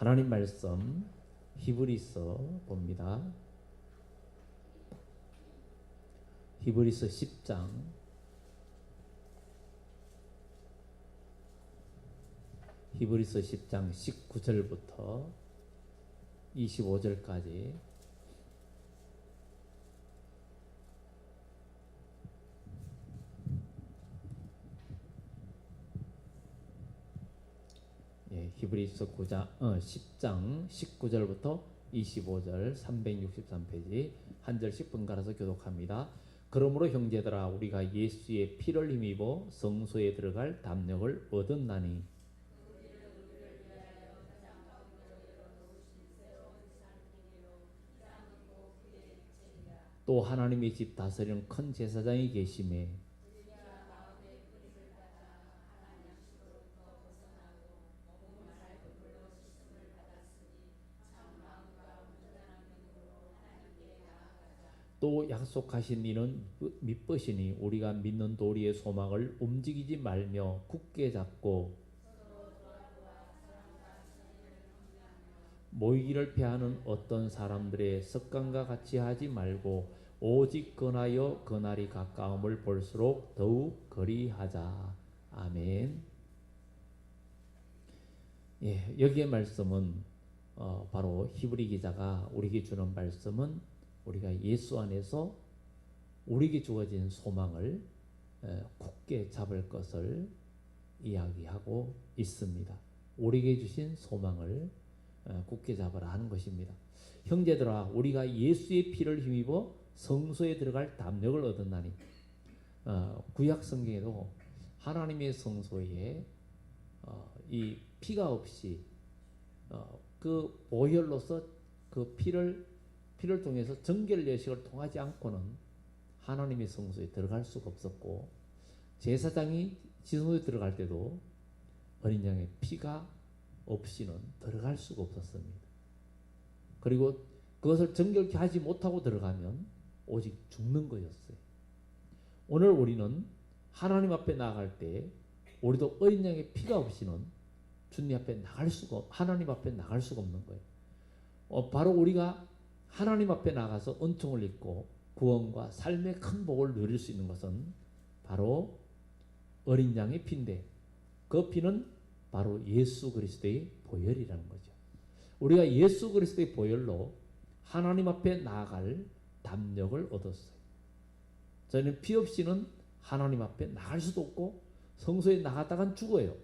하나님 말씀 히브리서 봅니다. 히브리서 10장 19절부터 25절까지 히브리서 10장 19절부터 25절 363페이지 한 절씩 번갈아서 교독합니다. 그러므로 형제들아 우리가 예수의 피를 힘입어 성소에 들어갈 담력을 얻었나니 또 하나님의 집 다스리는 큰 제사장이 계심에 또 약속하신 이는 믿으시니 우리가 믿는 도리의 소망을 움직이지 말며 굳게 잡고 모이기를 피하는 어떤 사람들의 습관과 같이 하지 말고 오직 권하여 그날이 가까움을 볼수록 더욱 그리하자. 아멘. 여기의 말씀은 바로 히브리 기자가 우리에게 주는 말씀은 우리가 예수 안에서 우리에게 주어진 소망을 굳게 잡을 것을 이야기하고 있습니다. 우리에게 주신 소망을 굳게 잡으라 하는 것입니다. 형제들아 우리가 예수의 피를 힘입어 성소에 들어갈 담력을 얻었나니 구약 성경에도 하나님의 성소에 이 피가 없이 그 보혈로서 그 피를 통해서 정결 예식을 통하지 않고는 하나님의 성소에 들어갈 수가 없었고 제사장이 지성소에 들어갈 때도 어린 양의 피가 없이는 들어갈 수가 없었습니다. 그리고 그것을 정결케 하지 못하고 들어가면 오직 죽는 거였어요. 오늘 우리는 하나님 앞에 나아갈 때 우리도 어린 양의 피가 없이는 주님 앞에 하나님 앞에 나갈 수가 없는 거예요. 바로 우리가 하나님 앞에 나가서 은총을 입고 구원과 삶의 큰 복을 누릴 수 있는 것은 바로 어린 양의 피인데 그 피는 바로 예수 그리스도의 보혈이라는 거죠. 우리가 예수 그리스도의 보혈로 하나님 앞에 나아갈 담력을 얻었어요. 저희는 피 없이는 하나님 앞에 나갈 수도 없고 성소에 나갔다간 죽어요.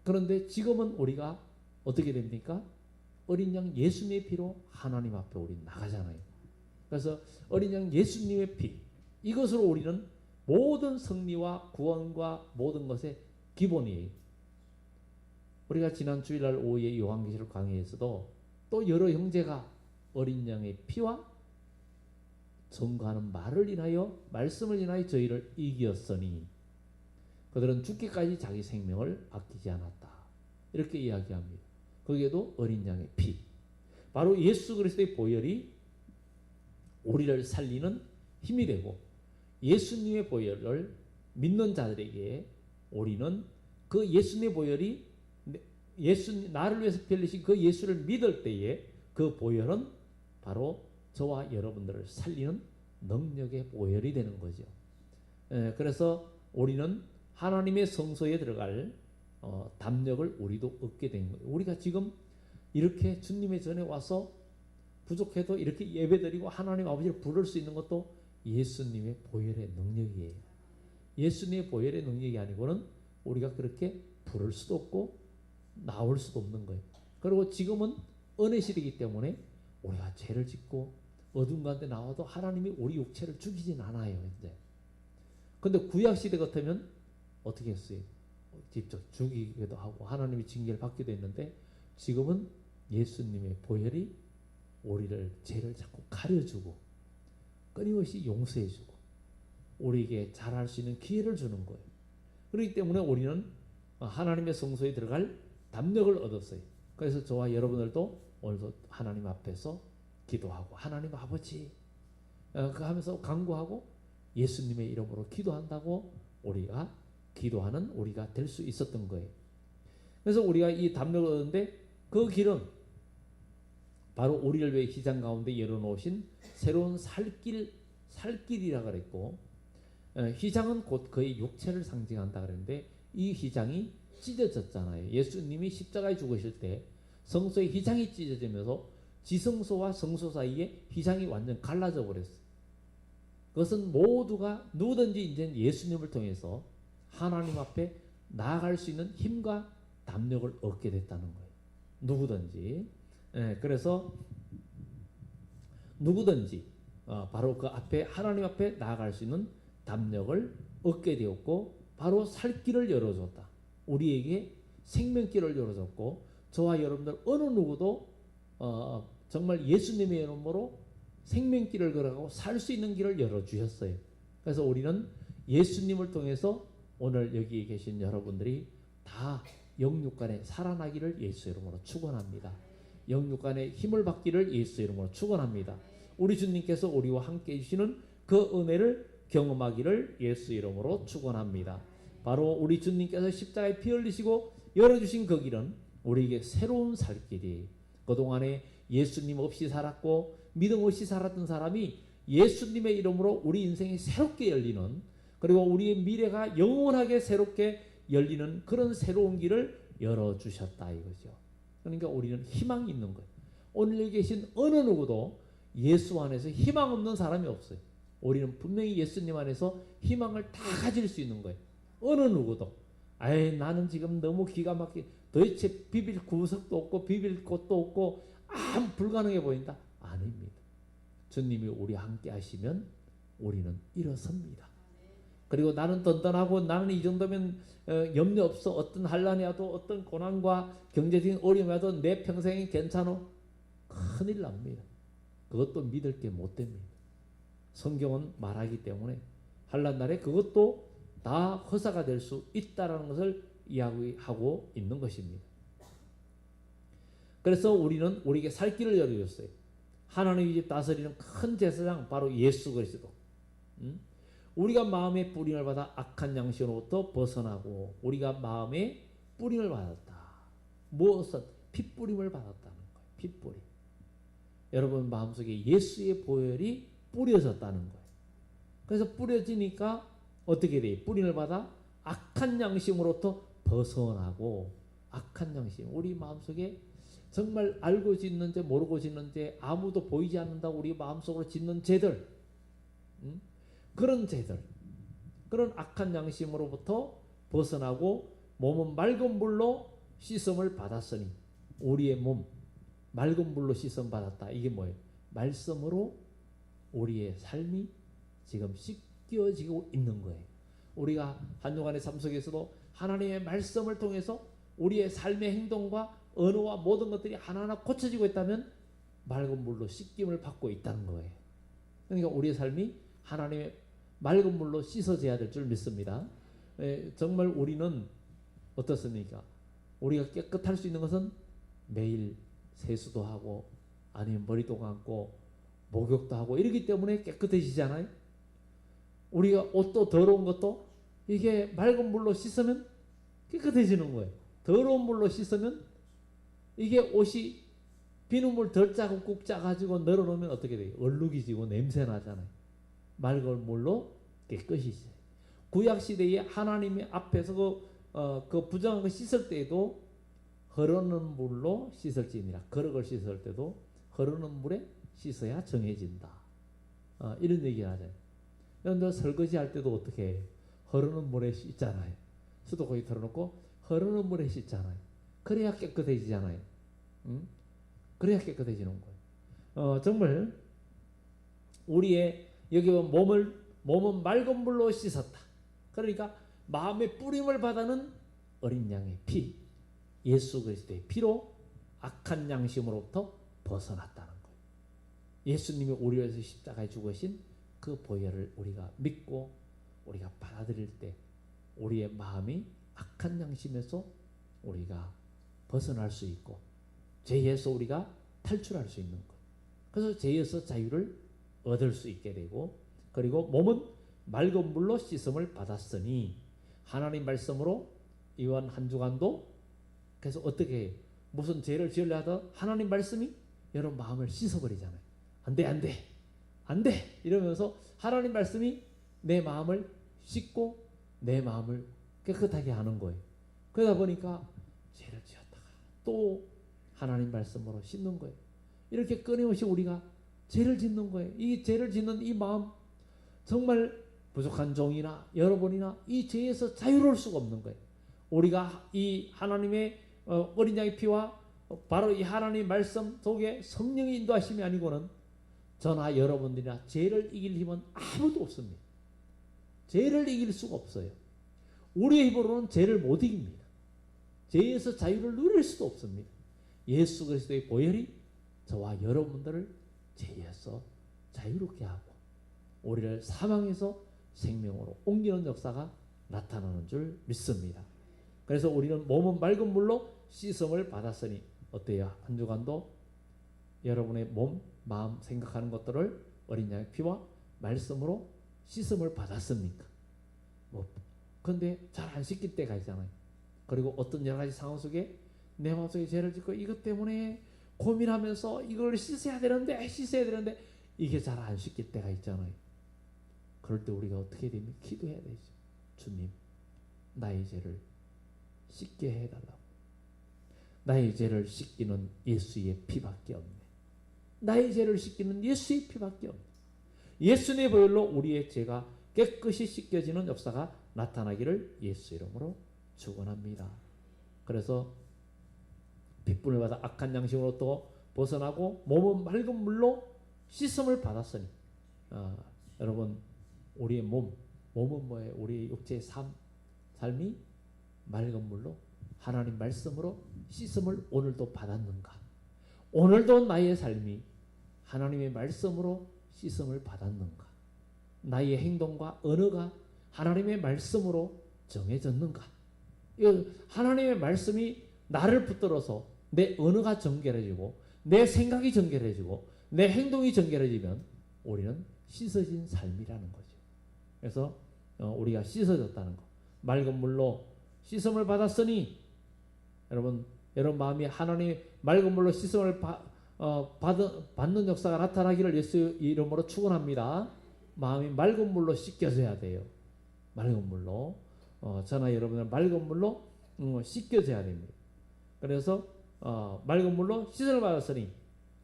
그런데 지금은 우리가 어떻게 됩니까? 어린 양 예수님의 피로 하나님 앞에 우리 나가잖아요. 그래서 어린 양 예수님의 피 이것으로 우리는 모든 승리와 구원과 모든 것의 기본이에요. 우리가 지난 주일날 오후에 요한계시록 강의에서도 또 여러 형제가 어린 양의 피와 증거하는 말씀을 인하여 저희를 이기었으니 그들은 죽기까지 자기 생명을 아끼지 않았다. 이렇게 이야기합니다. 거기에도 어린 양의 피 바로 예수 그리스도의 보혈이 우리를 살리는 힘이 되고 예수님의 보혈을 믿는 자들에게 우리는 그 예수님의 보혈이 나를 위해서 피 흘리신 그 예수를 믿을 때에 그 보혈은 바로 저와 여러분들을 살리는 능력의 보혈이 되는 거죠. 그래서 우리는 하나님의 성소에 들어갈 담력을 우리도 얻게 된 거예요. 우리가 지금 이렇게 주님의 전에 와서 부족해도 이렇게 예배드리고 하나님 아버지를 부를 수 있는 것도 예수님의 보혈의 능력이에요. 예수님의 보혈의 능력이 아니고는 우리가 그렇게 부를 수도 없고 나올 수도 없는 거예요. 그리고 지금은 은혜 시대이기 때문에 우리가 죄를 짓고 어둠 가운데 나와도 하나님이 우리 육체를 죽이진 않아요. 이제. 근데 구약 시대 같으면 어떻게 했어요? 직접 죽이기도 하고 하나님의 징계를 받기도 했는데 지금은 예수님의 보혈이 우리를 죄를 자꾸 가려주고 끊임없이 용서해주고 우리에게 잘할 수 있는 기회를 주는 거예요. 그렇기 때문에 우리는 하나님의 성소에 들어갈 담력을 얻었어요. 그래서 저와 여러분들도 오늘도 하나님 앞에서 기도하고 하나님 아버지 하면서 간구하고 예수님의 이름으로 기도한다고 우리가 기도하는 우리가 될 수 있었던 거예요. 그래서 우리가 이 담력을 얻는데 그 길은 바로 우리를 위해 휘장 가운데 열어놓으신 새로운 살길이라 그랬고, 휘장은 곧 그의 육체를 상징한다 그랬는데 이 휘장이 찢어졌잖아요. 예수님이 십자가에 죽으실 때 성소의 휘장이 찢어지면서 지성소와 성소 사이에 휘장이 완전 갈라져 버렸어요. 그것은 모두가 누구든지 이제 예수님을 통해서 하나님 앞에 나아갈 수 있는 힘과 담력을 얻게 됐다는 거예요. 누구든지. 그래서 누구든지 바로 그 앞에 하나님 앞에 나아갈 수 있는 담력을 얻게 되었고, 바로 살 길을 열어줬다. 우리에게 생명길을 열어줬고, 저와 여러분들 어느 누구도 정말 예수님의 이름으로 생명길을 걸어가고 살 수 있는 길을 열어주셨어요. 그래서 우리는 예수님을 통해서 오늘 여기 계신 여러분들이 다 영육간에 살아나기를 예수 이름으로 축원합니다. 영육간에 힘을 받기를 예수 이름으로 축원합니다. 우리 주님께서 우리와 함께 해주시는 그 은혜를 경험하기를 예수 이름으로 축원합니다. 바로 우리 주님께서 십자가에 피 흘리시고 열어주신 그 길은 우리에게 새로운 살 길이에요. 그동안에 예수님 없이 살았고 믿음 없이 살았던 사람이 예수님의 이름으로 우리 인생이 새롭게 열리는, 그리고 우리의 미래가 영원하게 새롭게 열리는 그런 새로운 길을 열어주셨다 이거죠. 그러니까 우리는 희망이 있는 거예요. 오늘 여기 계신 어느 누구도 예수 안에서 희망 없는 사람이 없어요. 우리는 분명히 예수님 안에서 희망을 다 가질 수 있는 거예요. 어느 누구도. 나는 지금 너무 기가 막히게 도대체 비빌 구석도 없고 비빌 곳도 없고 아무 불가능해 보인다. 아닙니다. 주님이 우리와 함께 하시면 우리는 일어섭니다. 그리고 나는 든든하고 나는 이 정도면 염려 없어. 어떤 환난이 와도 어떤 고난과 경제적인 어려움이 와도 내 평생이 괜찮아. 큰일 납니다. 그것도 믿을 게 못 됩니다. 성경은 말하기 때문에 환난 날에 그것도 다 허사가 될 수 있다라는 것을 이야기하고 있는 것입니다. 그래서 우리는 우리에게 살 길을 열어줬어요. 하나님의 집 다스리는 큰 제사장 바로 예수 그리스도. 우리가 마음의 뿌림을 받아 악한 양심으로부터 벗어나고 우리가 마음의 뿌림을 받았다. 무엇은? 핏뿌림을 받았다는 거예요. 핏뿌림. 여러분 마음속에 예수의 보혈이 뿌려졌다는 거예요. 그래서 뿌려지니까 어떻게 돼요? 뿌림을 받아 악한 양심으로부터 벗어나고, 악한 양심, 우리 마음속에 정말 알고 짓는 죄 모르고 짓는 죄 아무도 보이지 않는다고 우리 마음속으로 짓는 죄들, 그런 죄들, 그런 악한 양심으로부터 벗어나고 몸은 맑은 물로 씻음을 받았으니, 우리의 몸 맑은 물로 씻음 받았다. 이게 뭐예요? 말씀으로 우리의 삶이 지금 씻겨지고 있는 거예요. 우리가 한 주간의 삶 속에서도 하나님의 말씀을 통해서 우리의 삶의 행동과 언어와 모든 것들이 하나하나 고쳐지고 있다면 맑은 물로 씻김을 받고 있다는 거예요. 그러니까 우리의 삶이 하나님의 맑은 물로 씻어져야 될 줄 믿습니다. 정말 우리는 어떻습니까? 우리가 깨끗할 수 있는 것은 매일 세수도 하고 아니면 머리도 감고 목욕도 하고 이러기 때문에 깨끗해지잖아요. 우리가 옷도 더러운 것도 이게 맑은 물로 씻으면 깨끗해지는 거예요. 더러운 물로 씻으면 이게 옷이 비눗물 덜 짜고 꾹 짜가지고 널어놓으면 어떻게 돼요? 얼룩이 지고 냄새 나잖아요. 맑은 물로 깨끗이 씻어요. 구약시대에 하나님의 앞에서 그 부정한 거 씻을 때에도 흐르는 물로 씻을지니라. 거룩을 씻을 때도 흐르는 물에 씻어야 정해진다. 이런 얘기를 하잖아요. 여러분들 설거지 할 때도 어떻게 해요? 흐르는 물에 씻잖아요. 수도꼭지 털어놓고 흐르는 물에 씻잖아요. 그래야 깨끗해지잖아요. 그래야 깨끗해지는 거예요. 정말 우리의 여기 몸은 맑은 물로 씻었다. 그러니까 마음의 뿌림을 받아는 어린 양의 피, 예수 그리스도의 피로 악한 양심으로부터 벗어났다는 거예요. 예수님이 우리를 위해서 십자가에 죽으신 그 보혈을 우리가 믿고 우리가 받아들일 때 우리의 마음이 악한 양심에서 우리가 벗어날 수 있고 죄에서 우리가 탈출할 수 있는 거예요. 그래서 죄에서 자유를 얻을 수 있게 되고, 그리고 몸은 맑은 물로 씻음을 받았으니 하나님 말씀으로 이번 한 주간도 그래서 어떻게 무슨 죄를 지으려 하던 하나님 말씀이 여러분 마음을 씻어버리잖아요. 안 돼, 안 돼, 안 돼 이러면서 하나님 말씀이 내 마음을 씻고 내 마음을 깨끗하게 하는 거예요. 그러다 보니까 죄를 지었다가 또 하나님 말씀으로 씻는 거예요. 이렇게 끊임없이 우리가 죄를 짓는 거예요. 이 죄를 짓는 이 마음, 정말 부족한 종이나 여러분이나 이 죄에서 자유로울 수가 없는 거예요. 우리가 이 하나님의 어린 양의 피와 바로 이 하나님의 말씀 속에 성령의 인도하심이 아니고는 저나 여러분들이나 죄를 이길 힘은 아무도 없습니다. 죄를 이길 수가 없어요. 우리의 힘으로는 죄를 못 이깁니다. 죄에서 자유를 누릴 수도 없습니다. 예수 그리스도의 보혈이 저와 여러분들을 죄에서 자유롭게 하고 우리를 사망에서 생명으로 옮기는 역사가 나타나는 줄 믿습니다. 그래서 우리는 몸은 맑은 물로 씻음을 받았으니 어때요? 한 주간도 여러분의 몸, 마음 생각하는 것들을 어린 양의 피와 말씀으로 씻음을 받았습니까? 근데 잘 안 씻길 때가 있잖아요. 그리고 어떤 여러 가지 상황 속에 내 마음속에 죄를 짓고 이것 때문에 고민하면서 이걸 씻어야 되는데 이게 잘 안 씻길 때가 있잖아요. 그럴 때 우리가 어떻게 됩니까? 기도해야 되죠. 주님, 나의 죄를 씻게 해달라고. 나의 죄를 씻기는 예수의 피밖에 없네. 나의 죄를 씻기는 예수의 피밖에 없네. 예수님의 보혈로 우리의 죄가 깨끗이 씻겨지는 역사가 나타나기를 예수 이름으로 축원합니다. 그래서 빗분을 받아 악한 양심으로부터 벗어나고 몸은 맑은 물로 씻음을 받았으니 여러분 우리의 몸은 뭐예요? 우리의 육체의 삶이 맑은 물로 하나님 말씀으로 씻음을 오늘도 받았는가? 오늘도 나의 삶이 하나님의 말씀으로 씻음을 받았는가? 나의 행동과 언어가 하나님의 말씀으로 정해졌는가? 하나님의 말씀이 나를 붙들어서 내 언어가 정결해지고 내 생각이 정결해지고 내 행동이 정결해지면 우리는 씻어진 삶이라는 거죠. 그래서 우리가 씻어졌다는 거. 맑은 물로 씻음을 받았으니 여러분 마음이 하나님의 맑은 물로 씻음을 받는 역사가 나타나기를 예수 이름으로 축원합니다. 마음이 맑은 물로 씻겨져야 돼요. 맑은 물로 저나 여러분은 맑은 물로 씻겨져야 됩니다. 그래서 맑은 물로 씻음을 받았으니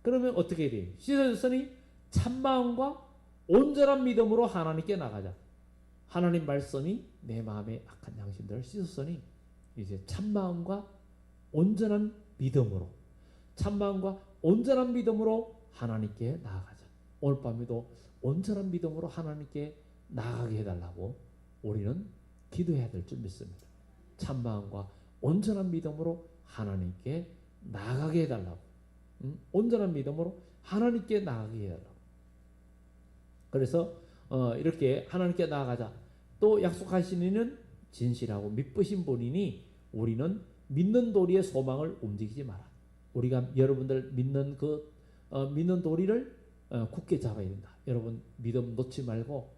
그러면 어떻게 돼요? 씻어졌으니 참마음과 온전한 믿음으로 하나님께 나가자. 하나님 말씀이 내 마음의 악한 양심들을 씻었으니 이제 참마음과 온전한 믿음으로 하나님께 나아가자. 오늘 밤에도 온전한 믿음으로 하나님께 나아가게 해달라고 우리는 기도해야 될 줄 믿습니다. 참마음과 온전한 믿음으로 하나님께 나아가게 해달라고. 온전한 믿음으로 하나님께 나아가게 해달라고. 그래서 이렇게 하나님께 나아가자. 또 약속하신 이는 진실하고 믿으신 분이니 우리는 믿는 도리의 소망을 움직이지 마라. 우리가 여러분들 믿는 믿는 도리를 굳게 잡아야 된다. 여러분 믿음 놓지 말고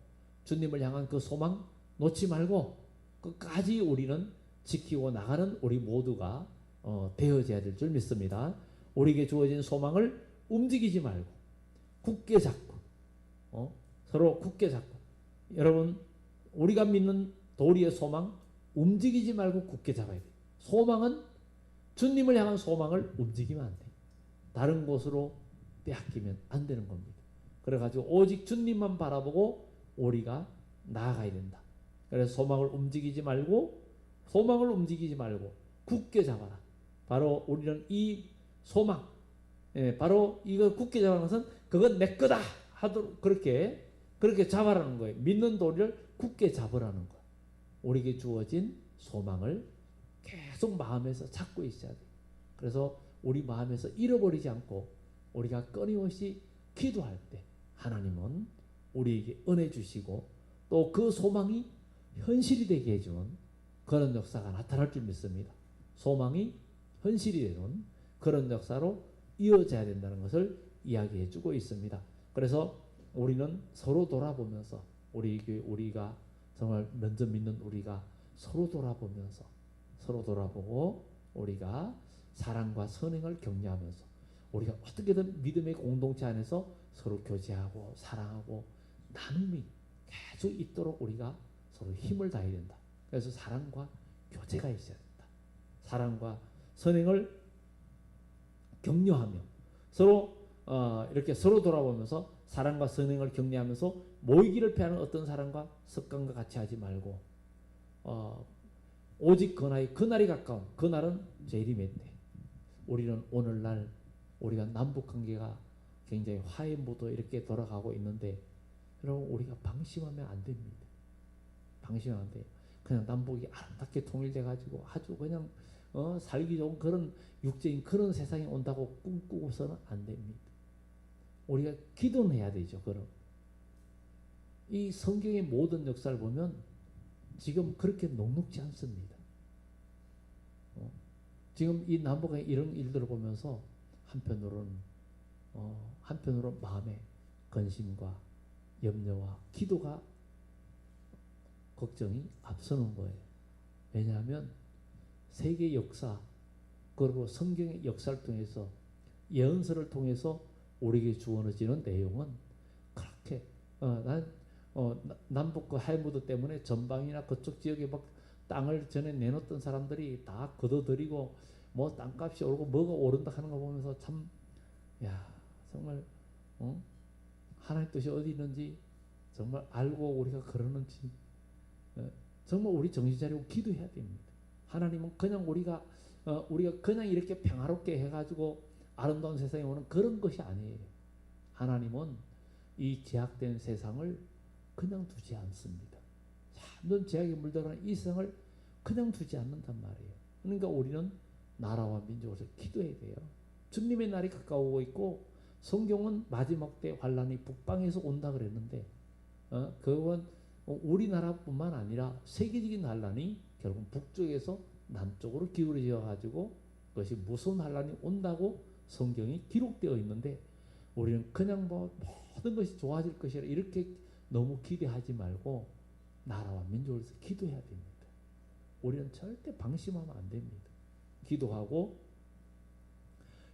주님을 향한 그 소망 놓지 말고 끝까지 우리는 지키고 나가는 우리 모두가 되어져야 될 줄 믿습니다. 우리에게 주어진 소망을 움직이지 말고 굳게 잡고 서로 굳게 잡고 여러분 우리가 믿는 도리의 소망 움직이지 말고 굳게 잡아야 돼요. 소망은 주님을 향한 소망을 움직이면 안 돼요. 다른 곳으로 빼앗기면 안 되는 겁니다. 그래가지고 오직 주님만 바라보고 우리가 나아가야 된다. 그래서 소망을 움직이지 말고 굳게 잡아라. 바로 우리는 이 소망, 바로 이거 굳게 잡아는 것은 그건 내 거다 하도록 그렇게 잡아라는 거예요. 믿는 도리를 굳게 잡으라는 거예요. 우리에게 주어진 소망을 계속 마음에서 찾고 있어야 돼요. 그래서 우리 마음에서 잃어버리지 않고 우리가 끊임없이 기도할 때 하나님은 우리에게 은혜 주시고 또 그 소망이 현실이 되게 해주는 그런 역사가 나타날 줄 믿습니다. 소망이 현실이 되는 그런 역사로 이어져야 된다는 것을 이야기해 주고 있습니다. 그래서 우리는 서로 돌아보면서 우리가 정말 먼저 믿는 우리가 서로 돌아보고 우리가 사랑과 선행을 격려하면서 우리가 어떻게든 믿음의 공동체 안에서 서로 교제하고 사랑하고 나눔이 계속 있도록 우리가 서로 힘을 다해야 된다. 그래서 사랑과 교제가 있어야 된다. 사랑과 선행을 격려하며 서로 이렇게 서로 돌아보면서 사랑과 선행을 격려하면서 모이기를 피하는 어떤 사람과 습관과 같이 하지 말고 오직 그날이 가까운 그날은 제일이 맺대. 우리는 오늘날 우리가 남북관계가 굉장히 화해 모드 이렇게 돌아가고 있는데 여러분 우리가 방심하면 안 됩니다. 방심하면 안 돼요. 그냥 남북이 아름답게 통일돼 가지고 아주 그냥 살기 좋은 그런 육적인 그런 세상이 온다고 꿈꾸고서는 안 됩니다. 우리가 기도는 해야 되죠. 그럼 이 성경의 모든 역사를 보면 지금 그렇게 녹록지 않습니다. 지금 이 남북의 이런 일들을 보면서 한편으로 마음에 근심과 염려와 기도가 걱정이 앞서는 거예요. 왜냐하면 세계 역사 그리고 성경의 역사를 통해서 예언서를 통해서 우리에게 주어지는 내용은 그렇게 남북 그 할무드 때문에 전방이나 그쪽 지역에 막 땅을 전에 내놓던 사람들이 다 걷어들이고 뭐 땅값이 오르고 뭐가 오른다 하는 거 보면서 참 정말 하나님 뜻이 어디 있는지 정말 알고 우리가 그러는지 정말 우리 정신 차리고 기도해야 됩니다. 하나님은 그냥 우리가 그냥 이렇게 평화롭게 해가지고 아름다운 세상에 오는 그런 것이 아니에요. 하나님은 이 제약된 세상을 그냥 두지 않습니다. 참된 제약에 물들어가는 이 세상을 그냥 두지 않는단 말이에요. 그러니까 우리는 나라와 민족에서 기도해야 돼요. 주님의 날이 가까우고 있고 성경은 마지막 때 환란이 북방에서 온다 그랬는데 그건 우리나라뿐만 아니라 세계적인 환란이 결국 북쪽에서 남쪽으로 기울어져 가지고 그것이 무서운 환란이 온다고 성경이 기록되어 있는데 우리는 그냥 모든 것이 좋아질 것이라 이렇게 너무 기대하지 말고 나라와 민족을 위해서 기도해야 됩니다. 우리는 절대 방심하면 안 됩니다. 기도하고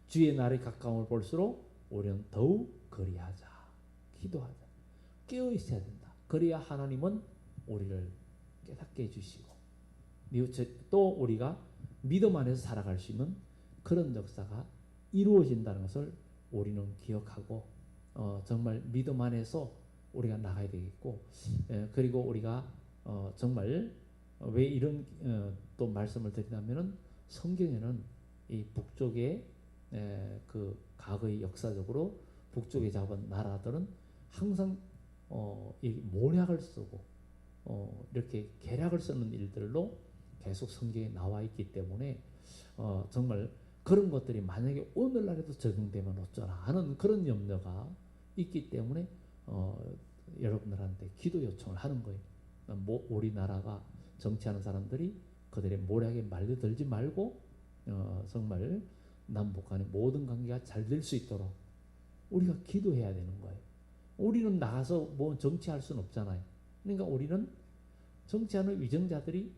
주의 날이 가까움을 볼수록 우리는 더욱 그리하자. 기도하자. 깨어 있어야 된다. 그래야 하나님은 우리를 깨닫게 해주시고 또 우리가 믿음 안에서 살아갈 수 있는 그런 역사가 이루어진다는 것을 우리는 기억하고 정말 믿음 안에서 우리가 나가야 되겠고 그리고 우리가 정말 왜 이런 또 말씀을 드리냐면은 성경에는 이 북쪽의 그 과거의 역사적으로 북쪽에 잡은 나라들은 항상 이 모략을 쓰고 이렇게 계략을 쓰는 일들로 계속 성경에 나와 있기 때문에 정말 그런 것들이 만약에 오늘날에도 적용되면 어쩌나 하는 그런 염려가 있기 때문에 여러분들한테 기도 요청을 하는 거예요. 우리나라가 정치하는 사람들이 그들의 모략에 말려들지 말고 정말 남북 간의 모든 관계가 잘 될 수 있도록 우리가 기도해야 되는 거예요. 우리는 나가서 뭐 정치할 수는 없잖아요. 그러니까 우리는 정치하는 위정자들이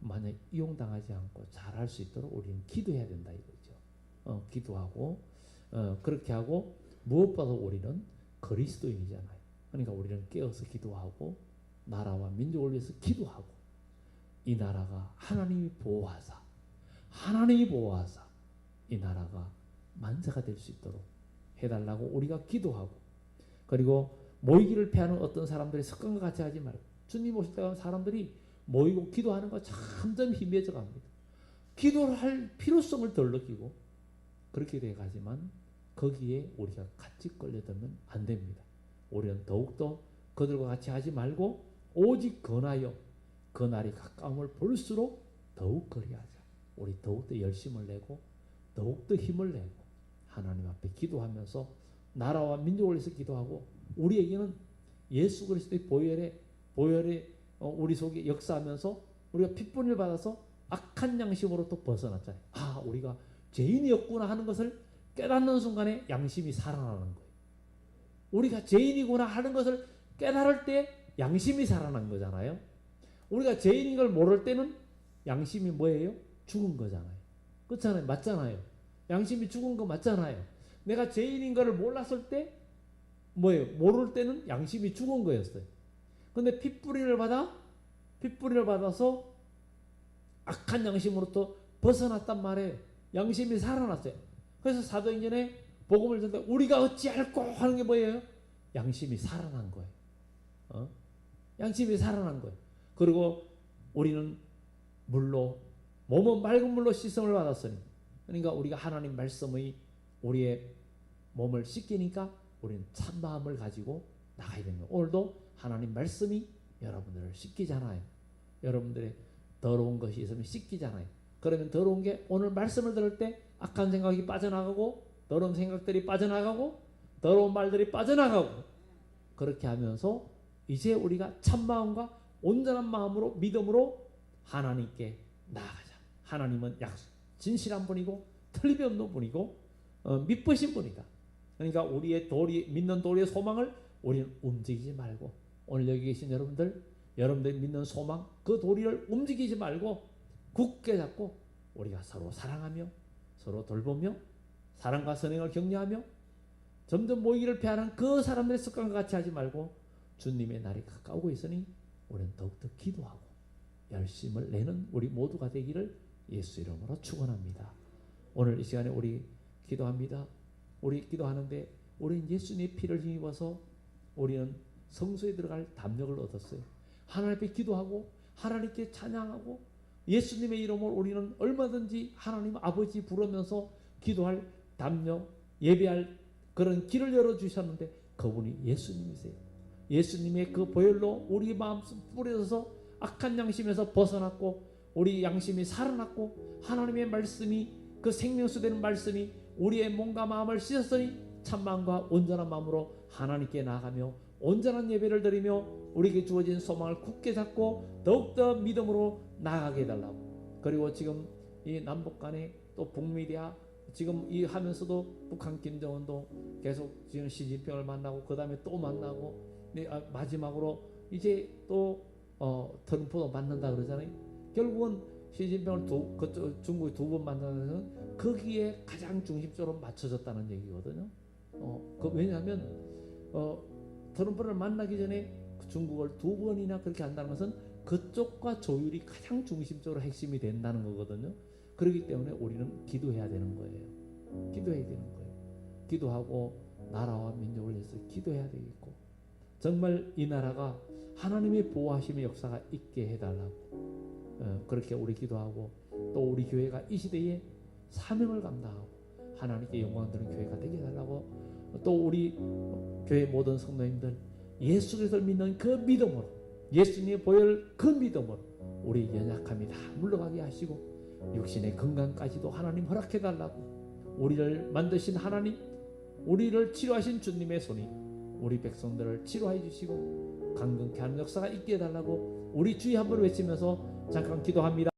만약 이용당하지 않고 잘할 수 있도록 우리는 기도해야 된다 이거죠. 기도하고 그렇게 하고 무엇보다 우리는 그리스도인이잖아요. 그러니까 우리는 깨어서 기도하고 나라와 민족을 위해서 기도하고 이 나라가 하나님이 보호하사 이 나라가 만세가 될 수 있도록 해달라고 우리가 기도하고 그리고 모이기를 피하는 어떤 사람들의 습관과 같이 하지 말고 주님 오실 때 사람들이 모이고 기도하는 거 점점 희미해져 갑니다. 기도를 할 필요성을 덜 느끼고 그렇게 돼 가지만 거기에 우리가 같이 끌려들면 안 됩니다. 우리는 더욱더 그들과 같이 하지 말고 오직 권하여 그 날이 가까움을 볼수록 더욱 그리하자. 우리 더욱더 열심을 내고 더욱더 힘을 내고 하나님 앞에 기도하면서 나라와 민족을 위해서 기도하고 우리에게는 예수 그리스도의 보혈에 우리 속에 역사하면서 우리가 핏분을 받아서 악한 양심으로부터 벗어났잖아요. 우리가 죄인이었구나 하는 것을 깨닫는 순간에 양심이 살아나는 거예요. 우리가 죄인이구나 하는 것을 깨달을 때 양심이 살아난 거잖아요. 우리가 죄인인 걸 모를 때는 양심이 뭐예요? 죽은 거잖아요. 그렇잖아요. 맞잖아요. 양심이 죽은 거 맞잖아요. 내가 죄인인 거를 몰랐을 때 뭐예요? 모를 때는 양심이 죽은 거였어요. 근데 핏뿌리를 받아서 악한 양심으로부터 벗어났단 말이에요. 양심이 살아났어요. 그래서 사도행전에 복음을 전때 우리가 어찌할꼬 하는 게 뭐예요? 양심이 살아난 거예요. 양심이 살아난 거예요. 그리고 우리는 몸은 맑은 물로 씻음을 받았으니, 그러니까 우리가 하나님 말씀의 우리의 몸을 씻기니까 우리는 참 마음을 가지고 나가야 됩니다. 오늘도 하나님 말씀이 여러분들을 씻기잖아요. 여러분들의 더러운 것이 있으면 씻기잖아요. 그러면 더러운 게 오늘 말씀을 들을 때 악한 생각이 빠져나가고, 더러운 생각들이 빠져나가고, 더러운 말들이 빠져나가고, 그렇게 하면서 이제 우리가 참 마음과 온전한 마음으로 믿음으로 하나님께 나아가자. 하나님은 진실한 분이고 틀림이 없는 분이고 믿으신 분이다. 그러니까 우리의 믿는 도리의 소망을 우리는 움직이지 말고, 오늘 여기 계신 여러분들이 믿는 소망, 그 도리를 움직이지 말고 굳게 잡고 우리가 서로 사랑하며 서로 돌보며 사랑과 선행을 격려하며 점점 모이기를 피하는 그 사람들의 습관과 같이 하지 말고, 주님의 날이 가까우고 있으니 우리는 더욱더 기도하고 열심을 내는 우리 모두가 되기를 예수 이름으로 축원합니다. 오늘 이 시간에 우리 기도합니다. 우리 기도하는데 우리는 예수님의 피를 힘입어서 우리는 성소에 들어갈 담력을 얻었어요. 하나님 앞에 기도하고 하나님께 찬양하고 예수님의 이름으로 우리는 얼마든지 하나님 아버지 부르면서 기도할 담력, 예배할 그런 길을 열어주셨는데 그분이 예수님이세요. 예수님의 그 보혈로 우리 마음 뿌려져서 악한 양심에서 벗어났고 우리 양심이 살아났고 하나님의 말씀이, 그 생명수 되는 말씀이 우리의 몸과 마음을 씻었으니 참마음과 온전한 마음으로 하나님께 나아가며 온전한 예배를 드리며 우리에게 주어진 소망을 굳게 잡고 더욱더 믿음으로 나아가게 해달라고. 그리고 지금 이 남북 간에 또 북미디아 지금 이 하면서도 북한 김정은도 계속 지금 시진핑을 만나고 그 다음에 또 만나고 마지막으로 이제 또 트럼프도 만난다 그러잖아요. 결국은 시진핑을 중국이 두 번 만나는 것은 거기에 가장 중심적으로 맞춰졌다는 얘기거든요. 왜냐하면 트럼프를 만나기 전에 중국을 두 번이나 그렇게 한다는 것은 그쪽과 조율이 가장 중심적으로 핵심이 된다는 거거든요. 그렇기 때문에 우리는 기도해야 되는 거예요. 기도해야 되는 거예요. 기도하고 나라와 민족을 위해서 기도해야 되겠고, 정말 이 나라가 하나님의 보호하심의 역사가 있게 해달라고 그렇게 우리 기도하고, 또 우리 교회가 이 시대에 사명을 감당하고 하나님께 영광 드리는 교회가 되게 해달라고, 또 우리 교회 모든 성도님들 예수 그리스도를 믿는 그 믿음으로, 예수님의 보혈 그 믿음으로 우리 연약함이 다 물러가게 하시고 육신의 건강까지도 하나님 허락해 달라고, 우리를 만드신 하나님, 우리를 치료하신 주님의 손이 우리 백성들을 치료해 주시고 강건케 하는 역사가 있게 해달라고 우리 주의 한번 외치면서 잠깐 기도합니다.